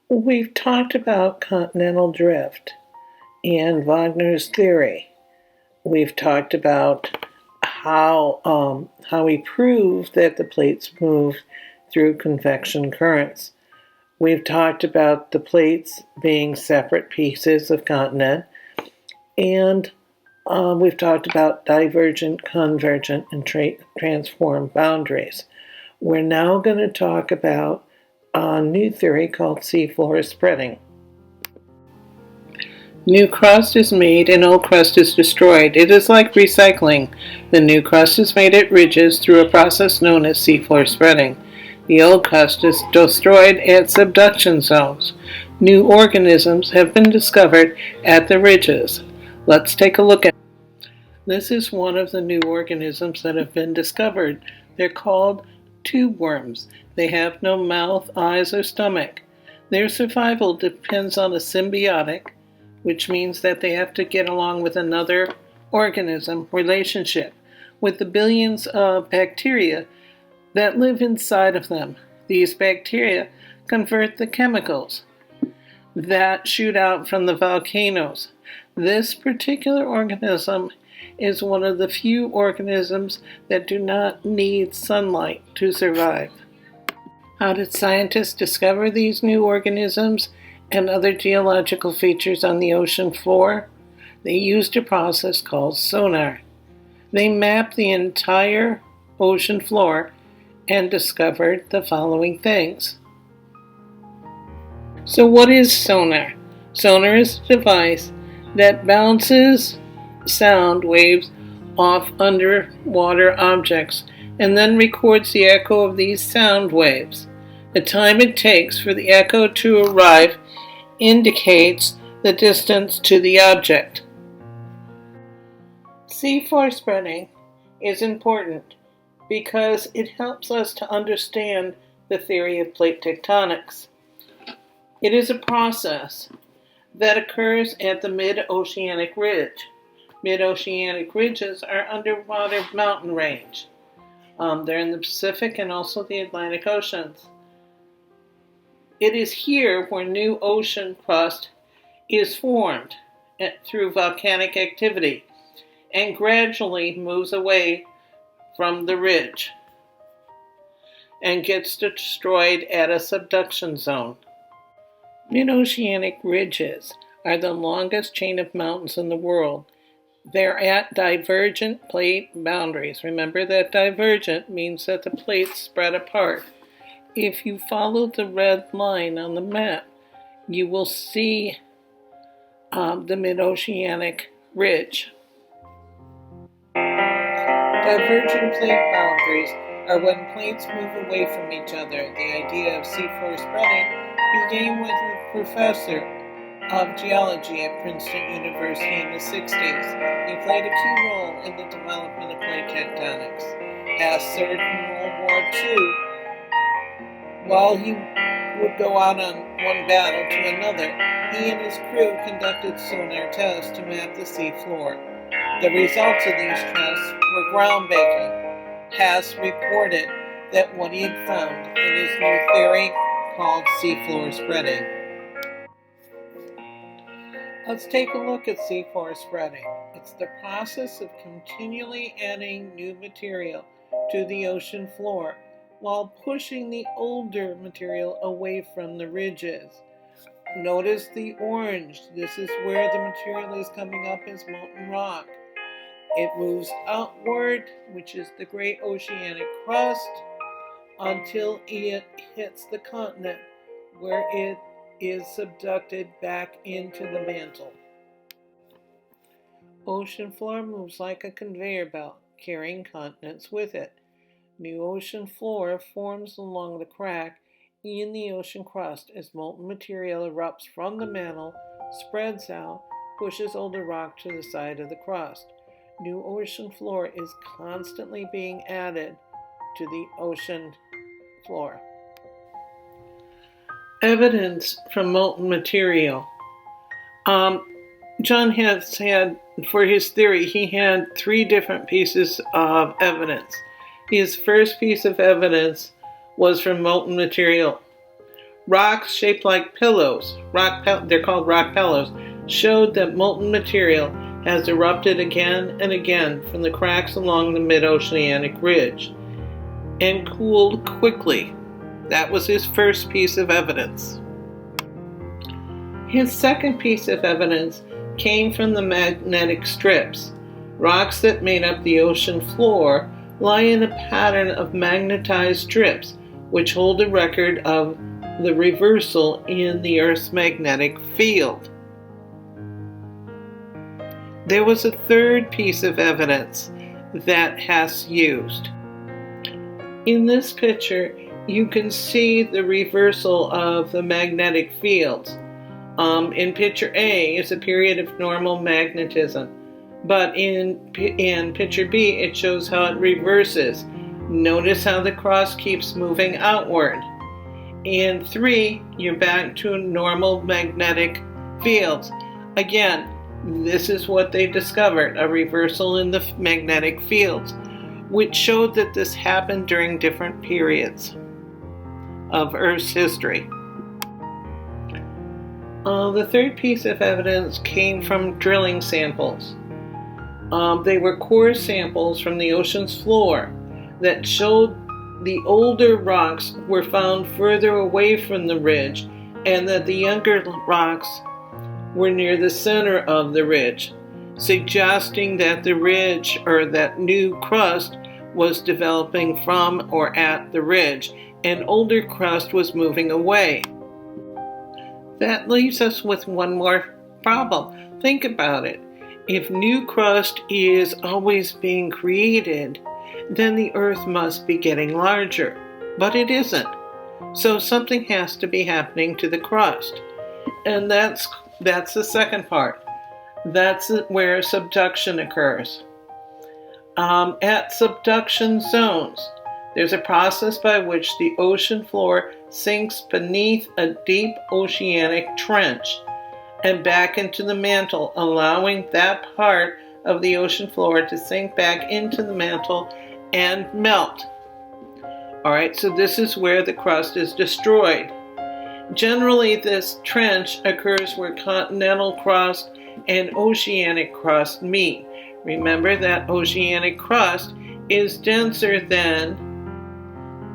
We've talked about continental drift and Wagner's theory. We've talked about how he proved that the plates move through convection currents. We've talked about the plates being separate pieces of continent, and we've talked about divergent, convergent, and transform boundaries. We're now going to talk about a new theory called seafloor spreading. New crust is made and old crust is destroyed. It is like recycling. The new crust is made at ridges through a process known as seafloor spreading. The old crust is destroyed at subduction zones. New organisms have been discovered at the ridges. Let's take a look at this. Is one of the new organisms that have been discovered. They're called tube worms. They have no mouth, eyes, or stomach. Their survival depends on a symbiotic, which means that they have to get along with another organism relationship with the billions of bacteria that live inside of them. These bacteria convert the chemicals that shoot out from the volcanoes. This particular organism is one of the few organisms that do not need sunlight to survive. How did scientists discover these new organisms and other geological features on the ocean floor? They used a process called sonar. They mapped the entire ocean floor and discovered the following things. So what is sonar? Sonar is a device that bounces sound waves off underwater objects and then records the echo of these sound waves. The time it takes for the echo to arrive indicates the distance to the object. Seafloor spreading is important because it helps us to understand the theory of plate tectonics. It is a process that occurs at the mid-oceanic ridge. Mid-oceanic ridges are underwater mountain range. They're in the Pacific and also the Atlantic Oceans. It is here where new ocean crust is formed through volcanic activity and gradually moves away from the ridge and gets destroyed at a subduction zone. Mid-oceanic ridges are the longest chain of mountains in the world. They're at divergent plate boundaries. Remember that divergent means that the plates spread apart. If you follow the red line on the map, you will see the mid-oceanic ridge. Divergent plate boundaries are when plates move away from each other. The idea of seafloor spreading began with a professor of geology at Princeton University in the 60s. He played a key role in the development of plate tectonics. Past served in World War II. While he would go out on one battle to another, he and his crew conducted sonar tests to map the seafloor. The results of these tests were groundbreaking. Hess reported that what he had found in his new theory called seafloor spreading. Let's take a look at seafloor spreading. It's the process of continually adding new material to the ocean floor while pushing the older material away from the ridges. Notice the orange. This is where the material is coming up as molten rock. It moves outward, which is the great oceanic crust, until it hits the continent, where it is subducted back into the mantle. Ocean floor moves like a conveyor belt, carrying continents with it. New ocean floor forms along the crack in the ocean crust as molten material erupts from the mantle, spreads out, pushes older rock to the side of the crust. New ocean floor is constantly being added to the ocean floor. Evidence from molten material. John Hess had, for his theory, he had 3 different pieces of evidence. His first piece of evidence was from molten material. Rocks shaped like pillows, they're called rock pillows, showed that molten material has erupted again and again from the cracks along the mid-oceanic ridge and cooled quickly. That was his first piece of evidence. His second piece of evidence came from the magnetic strips. Rocks that made up the ocean floor lie in a pattern of magnetized strips, which hold a record of the reversal in the Earth's magnetic field. There was a third piece of evidence that Hess used. In this picture, you can see the reversal of the magnetic fields. In picture A is a period of normal magnetism, but in picture B, it shows how it reverses. Notice how the cross keeps moving outward. In 3, you're back to normal magnetic fields. Again, this is what they discovered, a reversal in the magnetic fields, which showed that this happened during different periods of Earth's history. The third piece of evidence came from drilling samples. They were core samples from the ocean's floor that showed the older rocks were found further away from the ridge and that the younger rocks were near the center of the ridge, suggesting that the ridge or that new crust was developing from or at the ridge, and older crust was moving away. That leaves us with one more problem. Think about it. If new crust is always being created, then the Earth must be getting larger, but it isn't. So something has to be happening to the crust. And that's the second part. That's where subduction occurs. At subduction zones, there's a process by which the ocean floor sinks beneath a deep oceanic trench and back into the mantle, allowing that part of the ocean floor to sink back into the mantle and melt. Alright, so this is where the crust is destroyed. Generally, this trench occurs where continental crust and oceanic crust meet. Remember that oceanic crust is denser than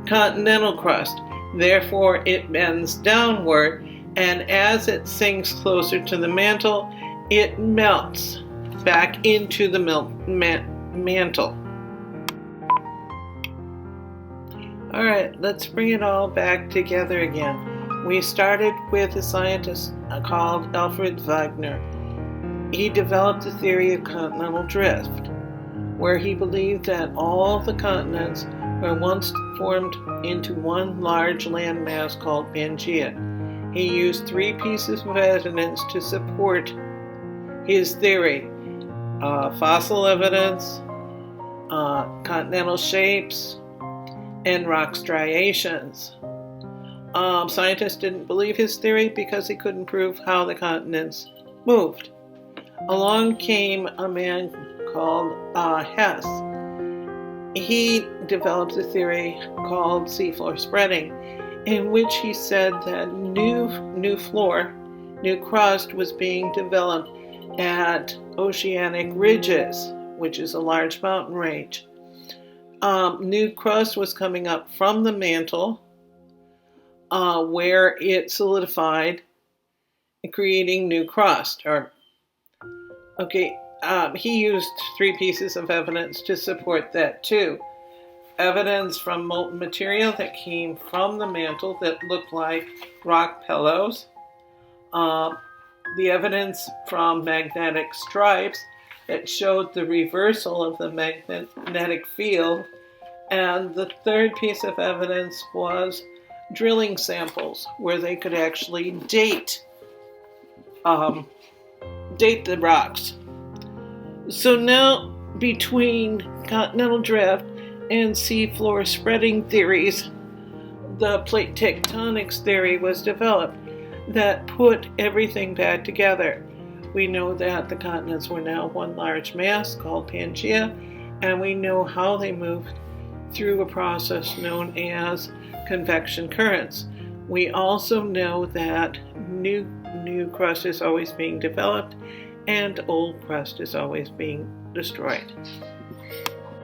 continental crust. Therefore, it bends downward, and as it sinks closer to the mantle, it melts back into the mantle. All right, let's bring it all back together again. We started with a scientist called Alfred Wegener. He developed the theory of continental drift, where he believed that all the continents were once formed into one large landmass called Pangaea. He used 3 pieces of evidence to support his theory: fossil evidence, continental shapes, and rock striations. Scientists didn't believe his theory because he couldn't prove how the continents moved. Along came a man called Hess. He developed a theory called seafloor spreading, in which he said that new crust was being developed at oceanic ridges, which is a large mountain range. New crust was coming up from the mantle, where it solidified, creating new crust. He used 3 pieces of evidence to support that too. Evidence from molten material that came from the mantle that looked like rock pillows. The evidence from magnetic stripes that showed the reversal of the magnetic field. And the third piece of evidence was drilling samples where they could actually date the rocks. So now, between continental drift and seafloor spreading theories, the plate tectonics theory was developed that put everything back together. We know that the continents were now one large mass called Pangaea, and we know how they moved through a process known as convection currents. We also know that new crust is always being developed and old crust is always being destroyed.